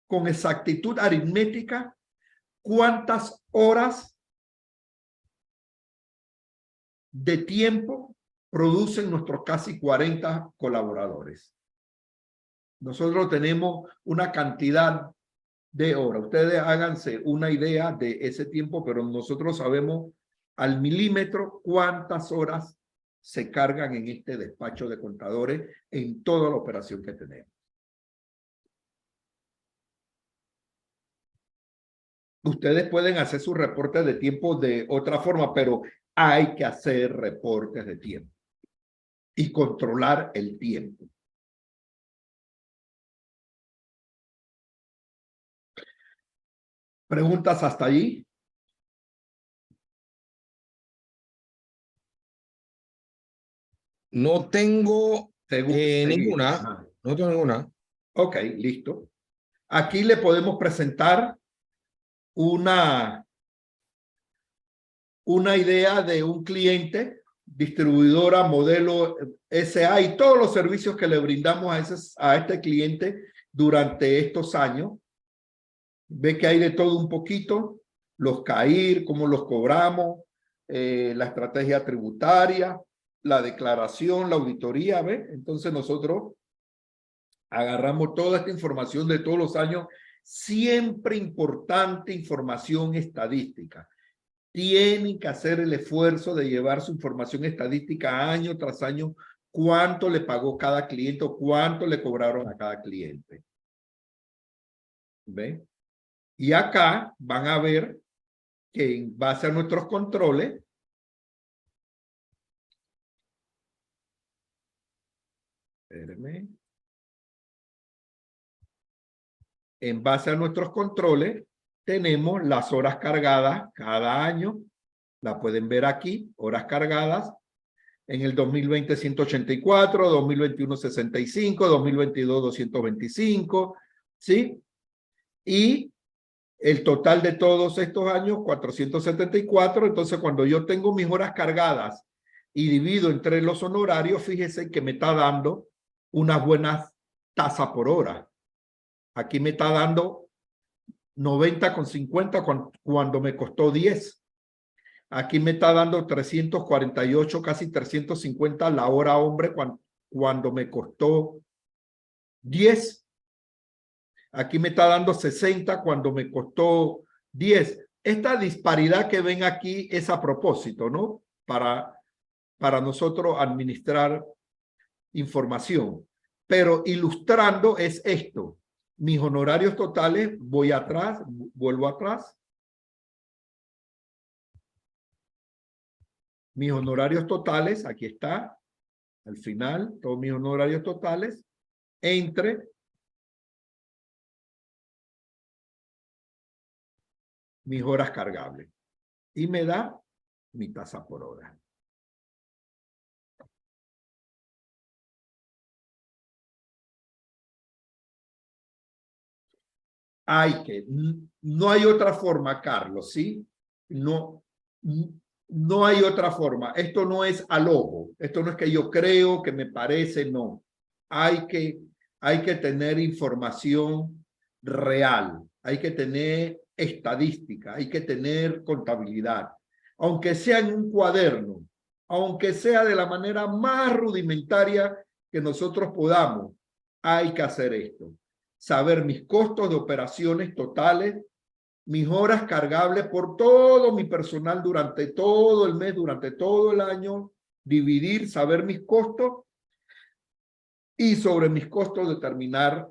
con exactitud aritmética cuántas horas de tiempo producen nuestros casi 40 colaboradores. Nosotros tenemos una cantidad de horas. Ustedes háganse una idea de ese tiempo, pero nosotros sabemos al milímetro cuántas horas se cargan en este despacho de contadores en toda la operación que tenemos. Ustedes pueden hacer sus reportes de tiempo de otra forma, pero hay que hacer reportes de tiempo y controlar el tiempo. ¿Preguntas hasta allí? No tengo Seguimos. ninguna. No tengo ninguna. Ok, listo. Aquí le podemos presentar una idea de un cliente, distribuidora, modelo SA y todos los servicios que le brindamos a este cliente durante estos años. Ve que hay de todo un poquito, los CAIR, cómo los cobramos, la estrategia tributaria, la declaración, la auditoría, ¿ve? Entonces nosotros agarramos toda esta información de todos los años, siempre importante información estadística. Tienen que hacer el esfuerzo de llevar su información estadística año tras año, cuánto le pagó cada cliente o cuánto le cobraron a cada cliente. ¿Ve? Y acá van a ver que en base a nuestros controles, espérenme, en base a nuestros controles, tenemos las horas cargadas cada año. La pueden ver aquí, horas cargadas. En el 2020, 184, 2021, 65, 2022, 225, ¿sí? Y el total de todos estos años, 474. Entonces, cuando yo tengo mis horas cargadas y divido entre los honorarios, fíjese que me está dando unas buenas tasas por hora. Aquí me está dando 90,50 cuando me costó 10. Aquí me está dando 348, casi 350 la hora hombre cuando me costó 10. Aquí me está dando 60 cuando me costó 10. Esta disparidad que ven aquí es a propósito, ¿no? Para nosotros administrar información. Pero ilustrando es esto. Mis honorarios totales, voy atrás, vuelvo atrás. Mis honorarios totales, aquí está, al final, todos mis honorarios totales, entre mis horas cargables. Y me da mi tasa por hora. No hay otra forma, Carlos, ¿sí? No hay otra forma. Esto no es al ojo. Esto no es que yo creo, que me parece, no. Hay que tener información real. Hay que tener estadística. Hay que tener contabilidad. Aunque sea en un cuaderno, aunque sea de la manera más rudimentaria que nosotros podamos, hay que hacer esto. Saber mis costos de operaciones totales, mis horas cargables por todo mi personal durante todo el mes, durante todo el año, dividir, saber mis costos y sobre mis costos determinar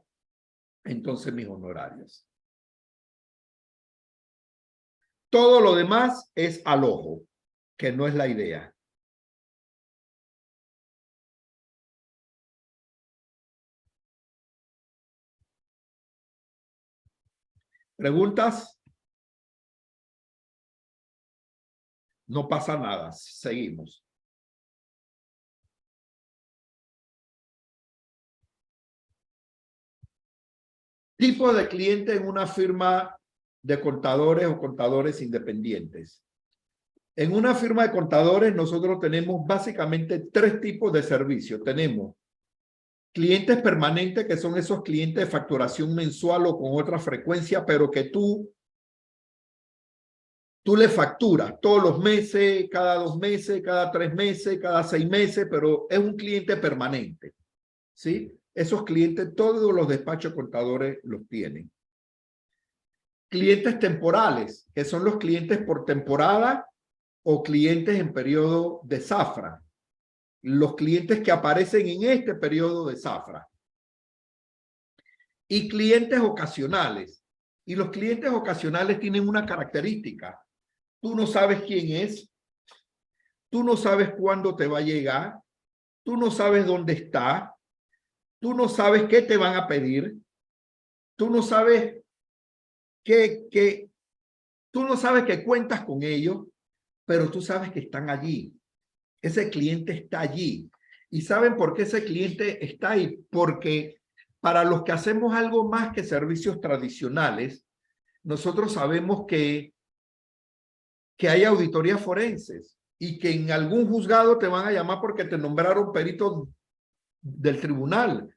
entonces mis honorarios. Todo lo demás es al ojo, que no es la idea. ¿Preguntas? No pasa nada. Seguimos. Tipo de cliente en una firma de contadores o contadores independientes. En una firma de contadores nosotros tenemos básicamente tres tipos de servicios. Tenemos clientes permanentes, que son esos clientes de facturación mensual o con otra frecuencia, pero que tú le facturas todos los meses, cada 2 meses, cada 3 meses, cada 6 meses, pero es un cliente permanente, ¿sí? Esos clientes, todos los despachos contadores los tienen. Clientes temporales, que son los clientes por temporada o clientes en periodo de zafra. Los clientes que aparecen en este periodo de zafra. Y clientes ocasionales. Y los clientes ocasionales tienen una característica. Tú no sabes quién es. Tú no sabes cuándo te va a llegar. Tú no sabes dónde está. Tú no sabes qué te van a pedir. Tú no sabes tú no sabes que cuentas con ellos, pero tú sabes que están allí. Ese cliente está allí. ¿Y saben por qué ese cliente está ahí? Porque para los que hacemos algo más que servicios tradicionales, nosotros sabemos que hay auditorías forenses y que en algún juzgado te van a llamar porque te nombraron perito del tribunal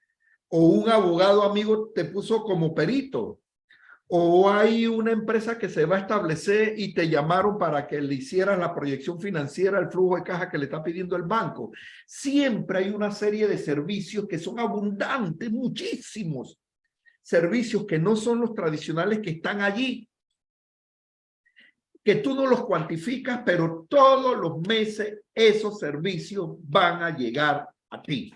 o un abogado amigo te puso como perito. O hay una empresa que se va a establecer y te llamaron para que le hicieras la proyección financiera, el flujo de caja que le está pidiendo el banco. Siempre hay una serie de servicios que son abundantes, muchísimos servicios que no son los tradicionales que están allí, que tú no los cuantificas, pero todos los meses esos servicios van a llegar a ti.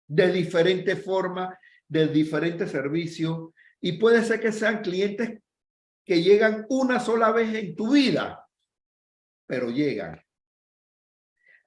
De diferente forma, de diferentes servicios. Y puede ser que sean clientes que llegan una sola vez en tu vida, pero llegan.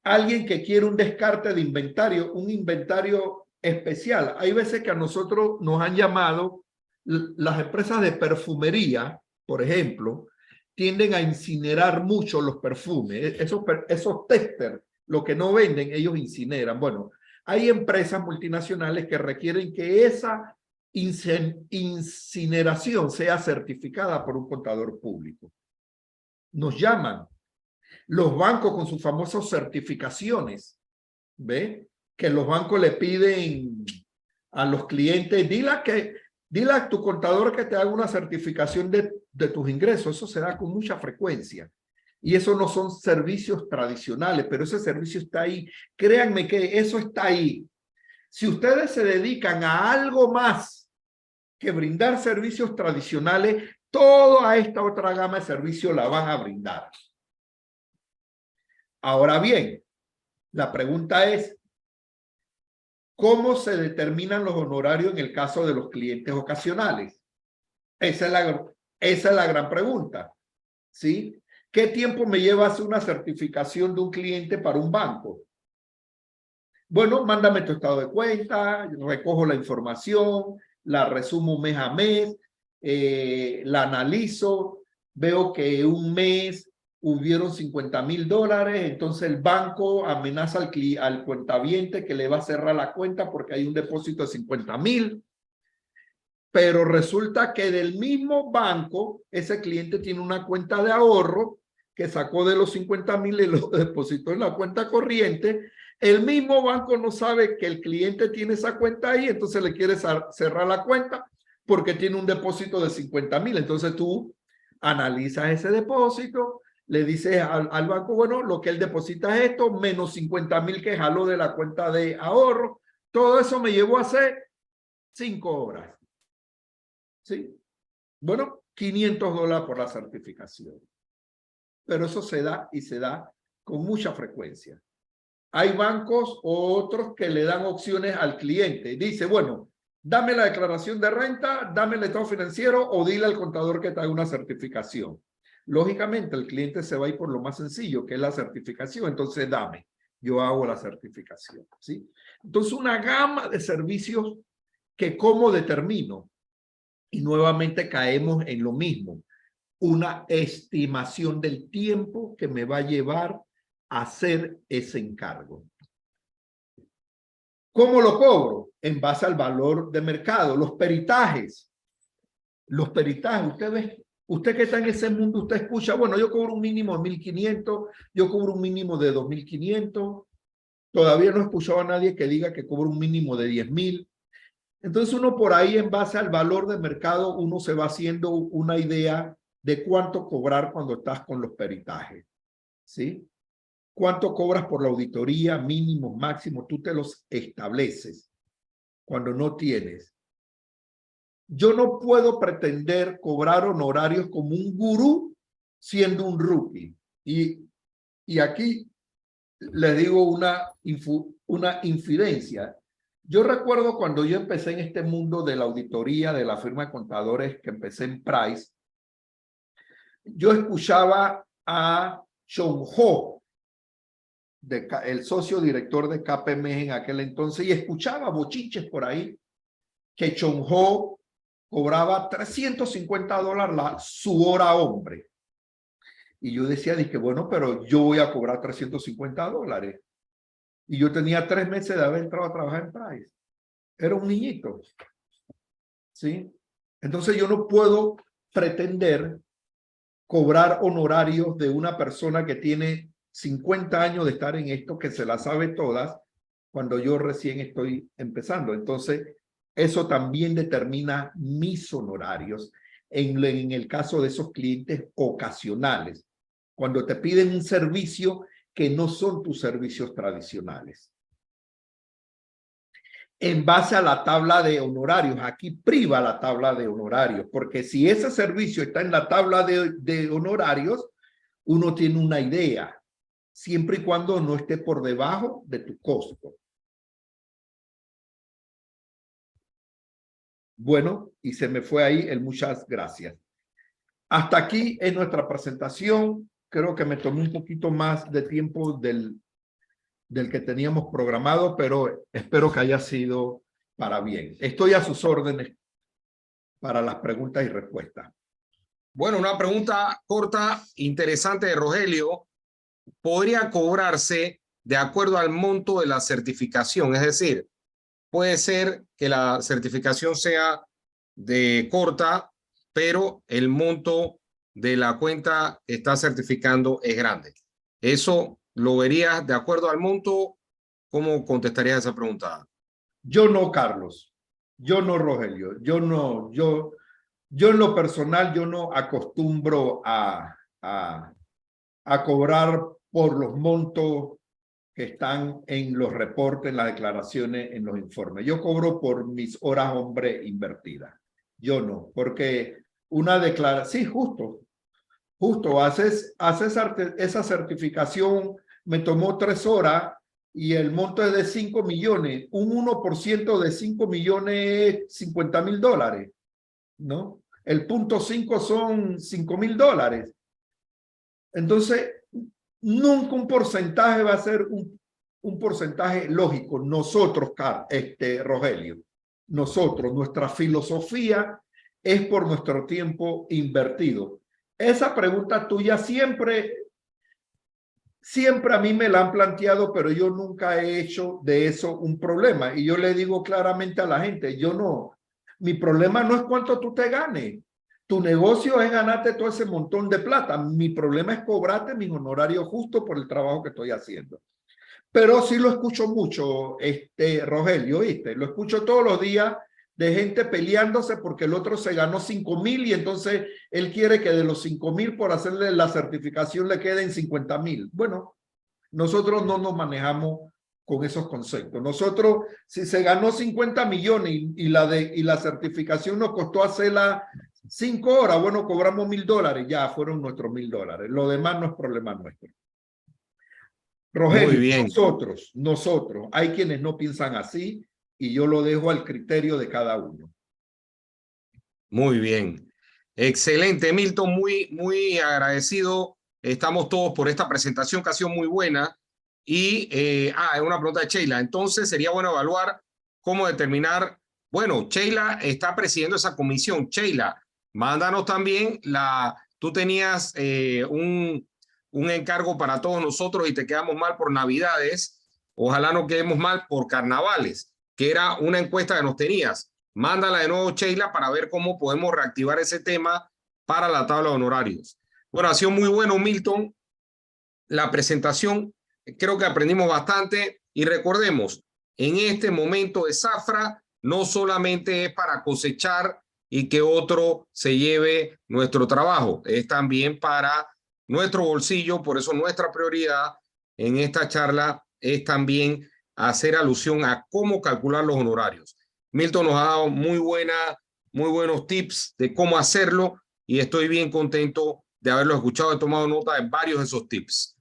Alguien que quiere un descarte de inventario, un inventario especial. Hay veces que a nosotros nos han llamado las empresas de perfumería, por ejemplo, tienden a incinerar mucho los perfumes. Esos testers, lo que no venden, ellos incineran. Bueno, hay empresas multinacionales que requieren que esa incineración sea certificada por un contador público. Nos llaman. Los bancos con sus famosas certificaciones, ¿ve? Que los bancos le piden a los clientes, dile a tu contador que te haga una certificación de tus ingresos. Eso se da con mucha frecuencia. Y eso no son servicios tradicionales, pero ese servicio está ahí. Créanme que eso está ahí. Si ustedes se dedican a algo más que brindar servicios tradicionales, toda esta otra gama de servicios la van a brindar. Ahora bien, la pregunta es, ¿cómo se determinan los honorarios en el caso de los clientes ocasionales? Esa es la gran pregunta, ¿sí? ¿Qué tiempo me lleva hacer una certificación de un cliente para un banco? Bueno, mándame tu estado de cuenta, recojo la información, la resumo mes a mes, la analizo, veo que un mes hubieron $50,000, entonces el banco amenaza al cuentaviente que le va a cerrar la cuenta porque hay un depósito de 50,000. Pero resulta que del mismo banco, ese cliente tiene una cuenta de ahorro que sacó de los 50,000 y lo depositó en la cuenta corriente. El mismo banco no sabe que el cliente tiene esa cuenta ahí, entonces le quiere cerrar la cuenta porque tiene un depósito de 50,000. Entonces tú analizas ese depósito, le dices al banco, bueno, lo que él deposita es esto, menos 50,000 que jaló de la cuenta de ahorro. Todo eso me llevó a hacer 5 horas. ¿Sí? Bueno, $500 por la certificación. Pero eso se da y se da con mucha frecuencia. Hay bancos o otros que le dan opciones al cliente. Dice, bueno, dame la declaración de renta, dame el estado financiero o dile al contador que te haga una certificación. Lógicamente, el cliente se va a ir por lo más sencillo, que es la certificación. Entonces, dame, yo hago la certificación. ¿Sí? Entonces, una gama de servicios que ¿cómo determino? Y nuevamente caemos en lo mismo, una estimación del tiempo que me va a llevar a hacer ese encargo. ¿Cómo lo cobro? En base al valor de mercado, los peritajes. Los peritajes, usted que está en ese mundo, usted escucha, bueno, yo cobro un mínimo de 1.500, yo cobro un mínimo de 2.500. Todavía no he escuchado a nadie que diga que cobra un mínimo de 10.000. Entonces uno por ahí, en base al valor de mercado, uno se va haciendo una idea de cuánto cobrar cuando estás con los peritajes, ¿sí? ¿Cuánto cobras por la auditoría? Mínimo, máximo, tú te los estableces cuando no tienes. Yo no puedo pretender cobrar honorarios como un gurú siendo un rookie. Y aquí les digo una infidencia. Yo recuerdo cuando yo empecé en este mundo de la auditoría de la firma de contadores, que empecé en Price, yo escuchaba a Sean Ho, el socio director de KPMG en aquel entonces, y escuchaba bochinches por ahí que Sean Ho cobraba $350 su hora hombre. Y yo decía, dije, bueno, pero yo voy a cobrar $350. Y yo tenía 3 meses de haber entrado a trabajar en Price. Era un niñito. ¿Sí? Entonces yo no puedo pretender cobrar honorarios de una persona que tiene 50 años de estar en esto, que se la sabe todas, cuando yo recién estoy empezando. Entonces, eso también determina mis honorarios en el caso de esos clientes ocasionales, cuando te piden un servicio que no son tus servicios tradicionales. En base a la tabla de honorarios, aquí priva la tabla de honorarios, porque si ese servicio está en la tabla de honorarios, uno tiene una idea, siempre y cuando no esté por debajo de tu costo. Bueno, y se me fue ahí el muchas gracias. Hasta aquí en nuestra presentación. Creo que me tomé un poquito más de tiempo del que teníamos programado, pero espero que haya sido para bien. Estoy a sus órdenes para las preguntas y respuestas. Bueno, una pregunta corta, interesante de Rogelio. ¿Podría cobrarse de acuerdo al monto de la certificación? Es decir, puede ser que la certificación sea de corta, pero el monto de la cuenta que está certificando es grande. ¿Eso lo verías de acuerdo al monto? ¿Cómo contestarías esa pregunta? Yo no, Carlos. Yo no, Rogelio. Yo no. Yo en lo personal, yo no acostumbro a cobrar por los montos que están en los reportes, en las declaraciones, en los informes. Yo cobro por mis horas hombre invertidas. Yo no, porque una declaración, sí, justo, haces esa certificación, me tomó 3 horas y el monto es de 5 millones. Un 1% de 5 millones es $50,000, ¿no? El 0.5 son $5,000. Entonces, nunca un porcentaje va a ser un porcentaje lógico. Nosotros, Rogelio, nuestra filosofía es por nuestro tiempo invertido. Esa pregunta tuya siempre a mí me la han planteado, pero yo nunca he hecho de eso un problema. Y yo le digo claramente a la gente, mi problema no es cuánto tú te ganes. Tu negocio es ganarte todo ese montón de plata. Mi problema es cobrarte mis honorarios justos por el trabajo que estoy haciendo. Pero sí lo escucho mucho, Rogelio, ¿viste? Lo escucho todos los días de gente peleándose porque el otro se ganó 5,000 y entonces él quiere que de los 5,000 por hacerle la certificación le queden 50,000. Bueno, nosotros no nos manejamos con esos conceptos. Nosotros, si se ganó 50 millones y la certificación nos costó hacerla 5 horas, bueno, cobramos $1,000, ya fueron nuestros $1,000. Lo demás no es problema nuestro. Rogelio, Muy bien. nosotros, hay quienes no piensan así y yo lo dejo al criterio de cada uno. Muy bien. Excelente, Milton, muy agradecido. Estamos todos por esta presentación que ha sido muy buena. Y, una pregunta de Sheila. Entonces, sería bueno evaluar cómo determinar Bueno, Sheila está presidiendo esa comisión. Sheila, mándanos también tú tenías un encargo para todos nosotros y te quedamos mal por Navidades. Ojalá no quedemos mal por carnavales, que era una encuesta que nos tenías. Mándala de nuevo, Sheila, para ver cómo podemos reactivar ese tema para la tabla de honorarios. Bueno, ha sido muy bueno, Milton, la presentación. Creo que aprendimos bastante y recordemos, en este momento de zafra no solamente es para cosechar y que otro se lleve nuestro trabajo, es también para nuestro bolsillo. Por eso nuestra prioridad en esta charla es también hacer alusión a cómo calcular los honorarios. Milton nos ha dado muy buenos tips de cómo hacerlo y estoy bien contento de haberlo escuchado. He tomado nota de varios de esos tips.